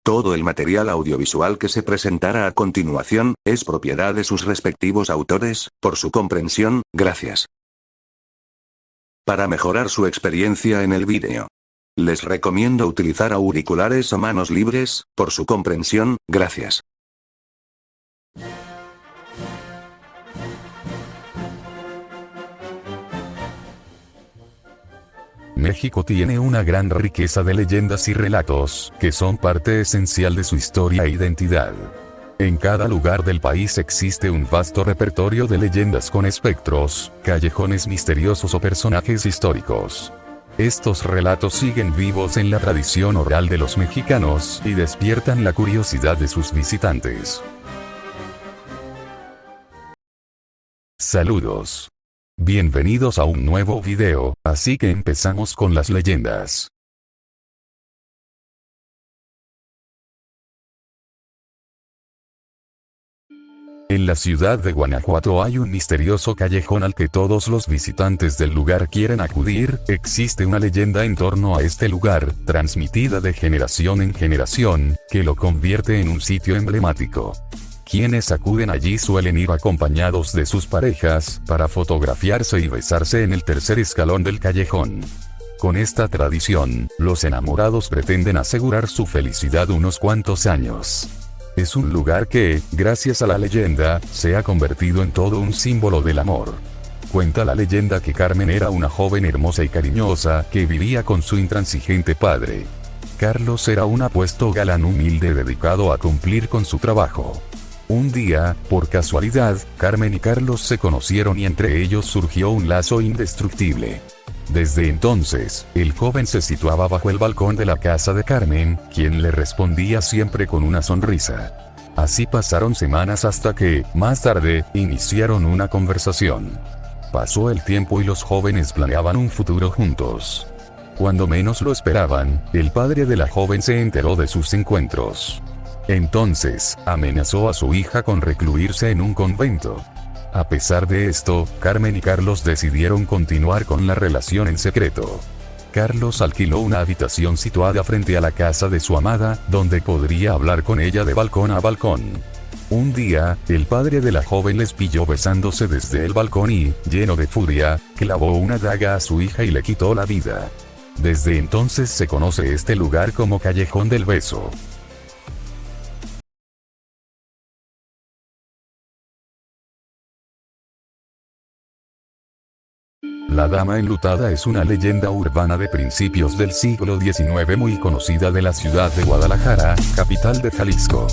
Todo el material audiovisual que se presentará a continuación, es propiedad de sus respectivos autores. Por su comprensión, gracias. Para mejorar su experiencia en el vídeo, les recomiendo utilizar auriculares o manos libres. Por su comprensión, gracias. México tiene una gran riqueza de leyendas y relatos, que son parte esencial de su historia e identidad. En cada lugar del país existe un vasto repertorio de leyendas con espectros, callejones misteriosos o personajes históricos. Estos relatos siguen vivos en la tradición oral de los mexicanos, y despiertan la curiosidad de sus visitantes. Saludos. Bienvenidos a un nuevo video, así que empezamos con las leyendas. En la ciudad de Guanajuato hay un misterioso callejón al que todos los visitantes del lugar quieren acudir. Existe una leyenda en torno a este lugar, transmitida de generación en generación, que lo convierte en un sitio emblemático. Quienes acuden allí suelen ir acompañados de sus parejas, para fotografiarse y besarse en el tercer escalón del callejón. Con esta tradición, los enamorados pretenden asegurar su felicidad unos cuantos años. Es un lugar que, gracias a la leyenda, se ha convertido en todo un símbolo del amor. Cuenta la leyenda que Carmen era una joven hermosa y cariñosa, que vivía con su intransigente padre. Carlos era un apuesto galán humilde dedicado a cumplir con su trabajo. Un día, por casualidad, Carmen y Carlos se conocieron y entre ellos surgió un lazo indestructible. Desde entonces, el joven se situaba bajo el balcón de la casa de Carmen, quien le respondía siempre con una sonrisa. Así pasaron semanas hasta que, más tarde, iniciaron una conversación. Pasó el tiempo y los jóvenes planeaban un futuro juntos. Cuando menos lo esperaban, el padre de la joven se enteró de sus encuentros. Entonces, amenazó a su hija con recluirse en un convento. A pesar de esto, Carmen y Carlos decidieron continuar con la relación en secreto. Carlos alquiló una habitación situada frente a la casa de su amada, donde podría hablar con ella de balcón a balcón. Un día, el padre de la joven les pilló besándose desde el balcón y, lleno de furia, clavó una daga a su hija y le quitó la vida. Desde entonces se conoce este lugar como Callejón del Beso. La Dama Enlutada es una leyenda urbana de principios del siglo XIX muy conocida de la ciudad de Guadalajara, capital de Jalisco.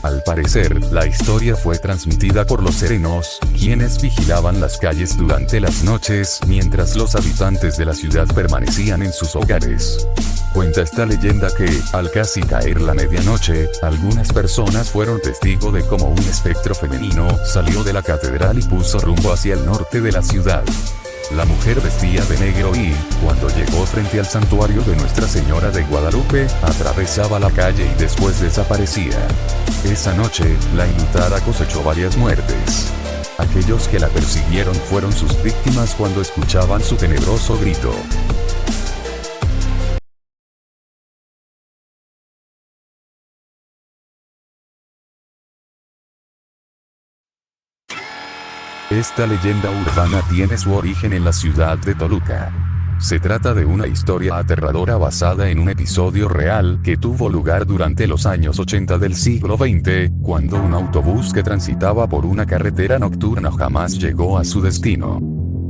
Al parecer, la historia fue transmitida por los serenos, quienes vigilaban las calles durante las noches, mientras los habitantes de la ciudad permanecían en sus hogares. Cuenta esta leyenda que, al casi caer la medianoche, algunas personas fueron testigo de cómo un espectro femenino salió de la catedral y puso rumbo hacia el norte de la ciudad. La mujer vestía de negro y, cuando llegó frente al santuario de Nuestra Señora de Guadalupe, atravesaba la calle y después desaparecía. Esa noche, la enlutada cosechó varias muertes. Aquellos que la persiguieron fueron sus víctimas cuando escuchaban su tenebroso grito. Esta leyenda urbana tiene su origen en la ciudad de Toluca. Se trata de una historia aterradora basada en un episodio real que tuvo lugar durante los años 80 del siglo XX, cuando un autobús que transitaba por una carretera nocturna jamás llegó a su destino.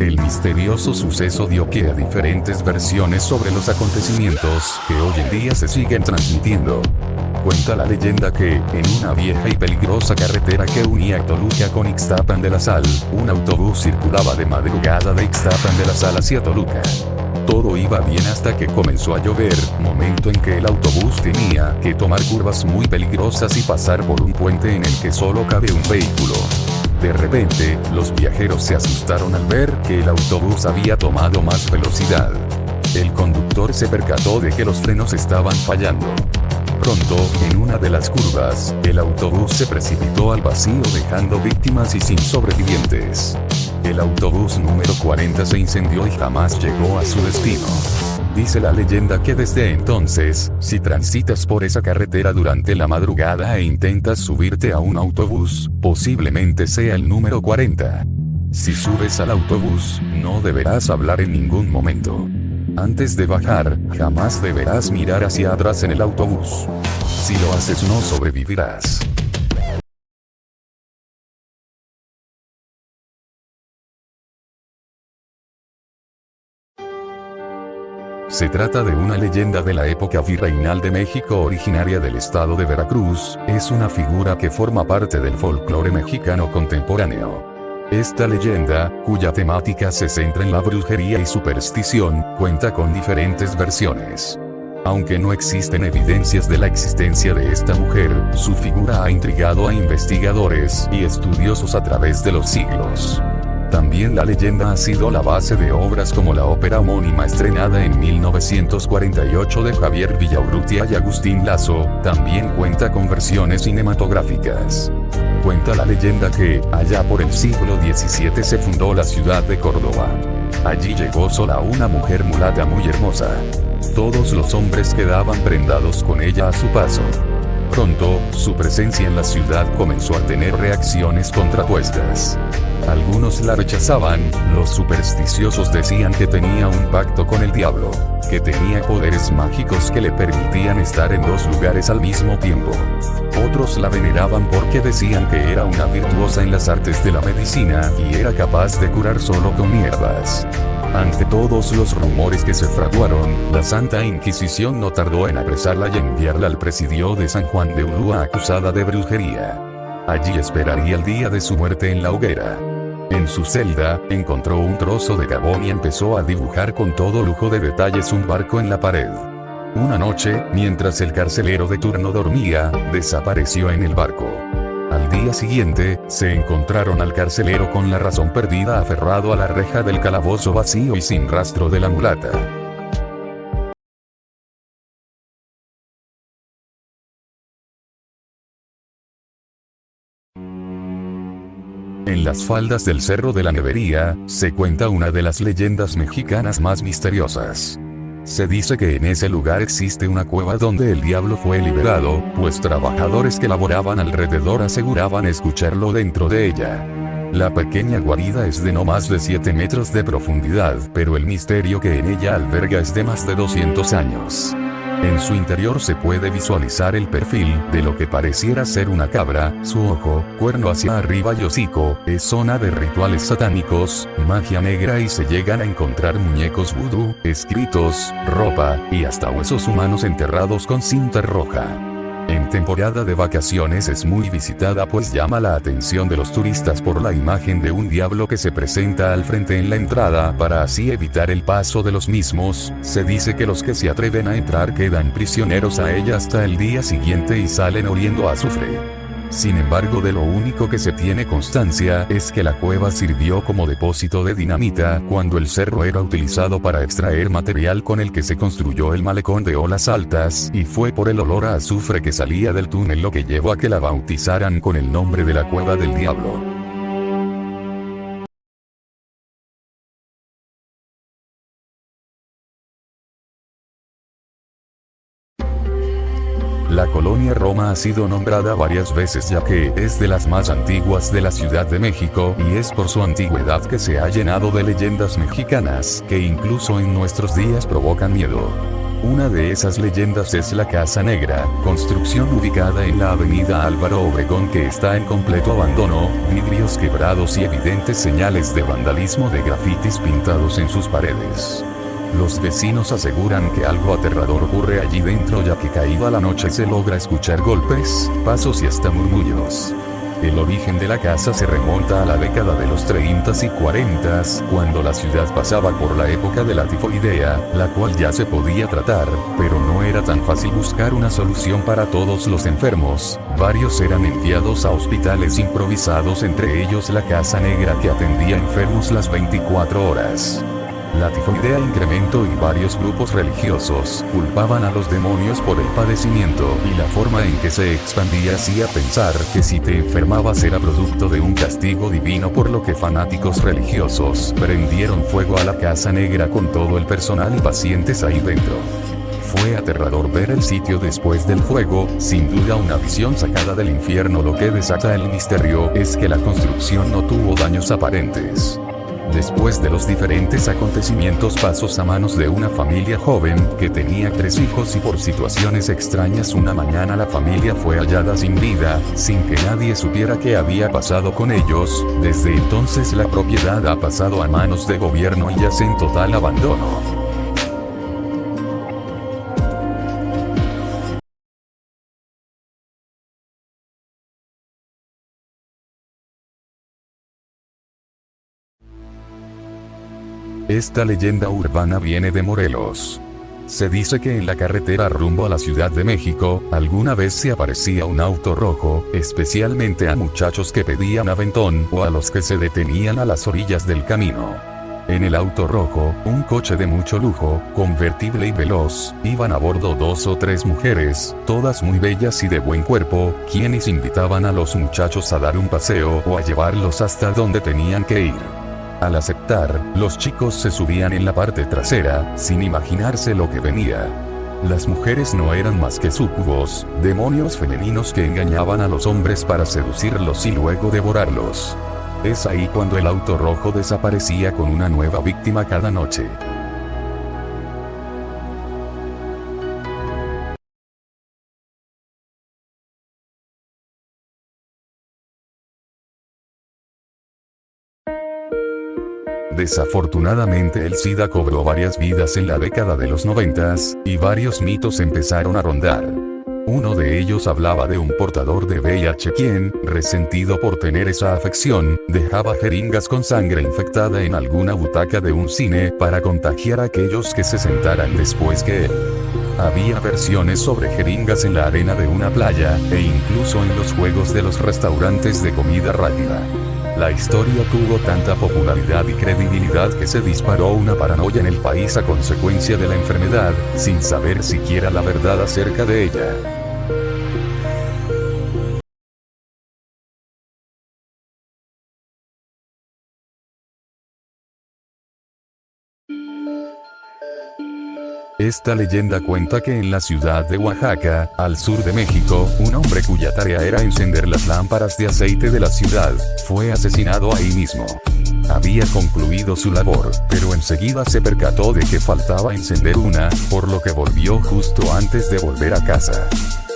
El misterioso suceso dio pie a diferentes versiones sobre los acontecimientos que hoy en día se siguen transmitiendo. Cuenta la leyenda que, en una vieja y peligrosa carretera que unía Toluca con Ixtapan de la Sal, un autobús circulaba de madrugada de Ixtapan de la Sal hacia Toluca. Todo iba bien hasta que comenzó a llover, momento en que el autobús tenía que tomar curvas muy peligrosas y pasar por un puente en el que solo cabe un vehículo. De repente, los viajeros se asustaron al ver que el autobús había tomado más velocidad. El conductor se percató de que los frenos estaban fallando. Pronto, en una de las curvas, el autobús se precipitó al vacío dejando víctimas y sin sobrevivientes. El autobús número 40 se incendió y jamás llegó a su destino. Dice la leyenda que desde entonces, si transitas por esa carretera durante la madrugada e intentas subirte a un autobús, posiblemente sea el número 40. Si subes al autobús, no deberás hablar en ningún momento. Antes de bajar, jamás deberás mirar hacia atrás en el autobús. Si lo haces no sobrevivirás. Se trata de una leyenda de la época virreinal de México originaria del estado de Veracruz, es una figura que forma parte del folclore mexicano contemporáneo. Esta leyenda, cuya temática se centra en la brujería y superstición, cuenta con diferentes versiones. Aunque no existen evidencias de la existencia de esta mujer, su figura ha intrigado a investigadores y estudiosos a través de los siglos. También la leyenda ha sido la base de obras como la ópera homónima estrenada en 1948 de Javier Villaurrutia y Agustín Lazo, también cuenta con versiones cinematográficas. Cuenta la leyenda que, allá por el siglo XVII se fundó la ciudad de Córdoba. Allí llegó sola una mujer mulata muy hermosa. Todos los hombres quedaban prendados con ella a su paso. Pronto, su presencia en la ciudad comenzó a tener reacciones contrapuestas. Algunos la rechazaban, los supersticiosos decían que tenía un pacto con el diablo, que tenía poderes mágicos que le permitían estar en dos lugares al mismo tiempo. Otros la veneraban porque decían que era una virtuosa en las artes de la medicina y era capaz de curar solo con hierbas. Ante todos los rumores que se fraguaron, la Santa Inquisición no tardó en apresarla y enviarla al presidio de San Juan de Ulúa acusada de brujería. Allí esperaría el día de su muerte en la hoguera. En su celda, encontró un trozo de carbón y empezó a dibujar con todo lujo de detalles un barco en la pared. Una noche, mientras el carcelero de turno dormía, desapareció en el barco. Al día siguiente, se encontraron al carcelero con la razón perdida aferrado a la reja del calabozo vacío y sin rastro de la mulata. En las faldas del Cerro de la Nevería, se cuenta una de las leyendas mexicanas más misteriosas. Se dice que en ese lugar existe una cueva donde el diablo fue liberado, pues trabajadores que laboraban alrededor aseguraban escucharlo dentro de ella. La pequeña guarida es de no más de 7 metros de profundidad, pero el misterio que en ella alberga es de más de 200 años. En su interior se puede visualizar el perfil de lo que pareciera ser una cabra, su ojo, cuerno hacia arriba y hocico, es zona de rituales satánicos, magia negra y se llegan a encontrar muñecos vudú, escritos, ropa, y hasta huesos humanos enterrados con cinta roja. En temporada de vacaciones es muy visitada pues llama la atención de los turistas por la imagen de un diablo que se presenta al frente en la entrada para así evitar el paso de los mismos. Se dice que los que se atreven a entrar quedan prisioneros a ella hasta el día siguiente y salen oliendo a azufre. Sin embargo, de lo único que se tiene constancia es que la cueva sirvió como depósito de dinamita cuando el cerro era utilizado para extraer material con el que se construyó el malecón de Olas Altas, y fue por el olor a azufre que salía del túnel lo que llevó a que la bautizaran con el nombre de la Cueva del Diablo. La colonia Roma ha sido nombrada varias veces ya que es de las más antiguas de la Ciudad de México y es por su antigüedad que se ha llenado de leyendas mexicanas que incluso en nuestros días provocan miedo. Una de esas leyendas es la Casa Negra, construcción ubicada en la avenida Álvaro Obregón que está en completo abandono, vidrios quebrados y evidentes señales de vandalismo de grafitis pintados en sus paredes. Los vecinos aseguran que algo aterrador ocurre allí dentro ya que caída la noche se logra escuchar golpes, pasos y hasta murmullos. El origen de la casa se remonta a la década de los 30s y 40s, cuando la ciudad pasaba por la época de la tifoidea, la cual ya se podía tratar, pero no era tan fácil buscar una solución para todos los enfermos. Varios eran enviados a hospitales improvisados, entre ellos la Casa Negra que atendía enfermos las 24 horas. La tifoidea incrementó y varios grupos religiosos culpaban a los demonios por el padecimiento, y la forma en que se expandía hacía pensar que si te enfermabas era producto de un castigo divino, por lo que fanáticos religiosos prendieron fuego a la Casa Negra con todo el personal y pacientes ahí dentro. Fue aterrador ver el sitio después del fuego, sin duda una visión sacada del infierno. Lo que desata el misterio es que la construcción no tuvo daños aparentes. Después de los diferentes acontecimientos pasos a manos de una familia joven, que tenía 3 hijos y por situaciones extrañas una mañana la familia fue hallada sin vida, sin que nadie supiera qué había pasado con ellos. Desde entonces la propiedad ha pasado a manos de gobierno y yace en total abandono. Esta leyenda urbana viene de Morelos. Se dice que en la carretera rumbo a la Ciudad de México, alguna vez se aparecía un auto rojo, especialmente a muchachos que pedían aventón o a los que se detenían a las orillas del camino. En el auto rojo, un coche de mucho lujo, convertible y veloz, iban a bordo 2 o 3 mujeres, todas muy bellas y de buen cuerpo, quienes invitaban a los muchachos a dar un paseo o a llevarlos hasta donde tenían que ir. Al aceptar, los chicos se subían en la parte trasera, sin imaginarse lo que venía. Las mujeres no eran más que súcubos, demonios femeninos que engañaban a los hombres para seducirlos y luego devorarlos. Es ahí cuando el auto rojo desaparecía con una nueva víctima cada noche. Desafortunadamente el SIDA cobró varias vidas en la década de los 90s, y varios mitos empezaron a rondar. Uno de ellos hablaba de un portador de VIH quien, resentido por tener esa afección, dejaba jeringas con sangre infectada en alguna butaca de un cine para contagiar a aquellos que se sentaran después que él. Había versiones sobre jeringas en la arena de una playa, e incluso en los juegos de los restaurantes de comida rápida. La historia tuvo tanta popularidad y credibilidad que se disparó una paranoia en el país a consecuencia de la enfermedad, sin saber siquiera la verdad acerca de ella. Esta leyenda cuenta que en la ciudad de Oaxaca, al sur de México, un hombre cuya tarea era encender las lámparas de aceite de la ciudad, fue asesinado ahí mismo. Había concluido su labor, pero enseguida se percató de que faltaba encender una, por lo que volvió justo antes de volver a casa.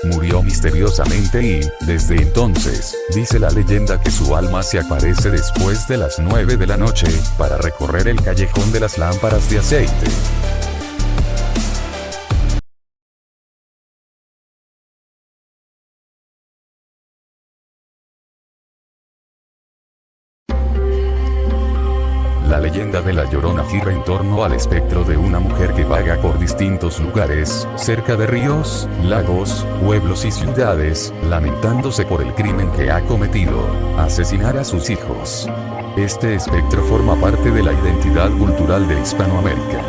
Murió misteriosamente y, desde entonces, dice la leyenda que su alma se aparece después de las 9 de la noche, para recorrer el callejón de las lámparas de aceite. La leyenda de La Llorona gira en torno al espectro de una mujer que vaga por distintos lugares, cerca de ríos, lagos, pueblos y ciudades, lamentándose por el crimen que ha cometido: asesinar a sus hijos. Este espectro forma parte de la identidad cultural de Hispanoamérica.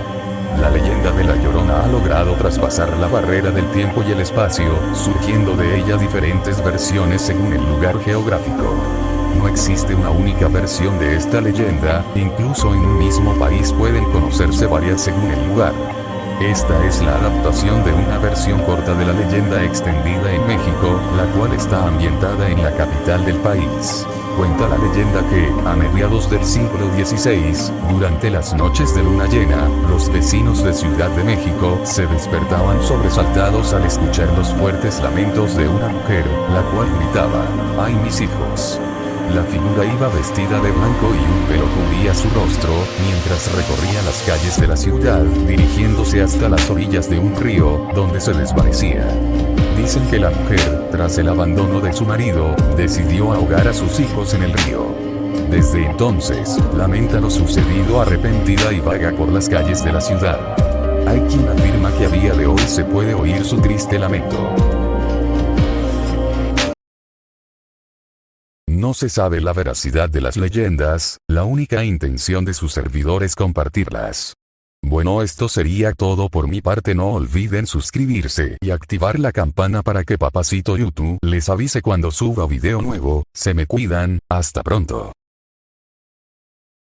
La leyenda de La Llorona ha logrado traspasar la barrera del tiempo y el espacio, surgiendo de ella diferentes versiones según el lugar geográfico. No existe una única versión de esta leyenda, incluso en un mismo país pueden conocerse varias según el lugar. Esta es la adaptación de una versión corta de la leyenda extendida en México, la cual está ambientada en la capital del país. Cuenta la leyenda que, a mediados del siglo XVI, durante las noches de luna llena, los vecinos de Ciudad de México se despertaban sobresaltados al escuchar los fuertes lamentos de una mujer, la cual gritaba: ¡ay, mis hijos! La figura iba vestida de blanco y un velo cubría su rostro, mientras recorría las calles de la ciudad, dirigiéndose hasta las orillas de un río, donde se desvanecía. Dicen que la mujer, tras el abandono de su marido, decidió ahogar a sus hijos en el río. Desde entonces, lamenta lo sucedido arrepentida y vaga por las calles de la ciudad. Hay quien afirma que a día de hoy se puede oír su triste lamento. No se sabe la veracidad de las leyendas, la única intención de su servidor es compartirlas. Bueno, esto sería todo por mi parte. No olviden suscribirse y activar la campana para que Papacito YouTube les avise cuando suba video nuevo. Se me cuidan, hasta pronto.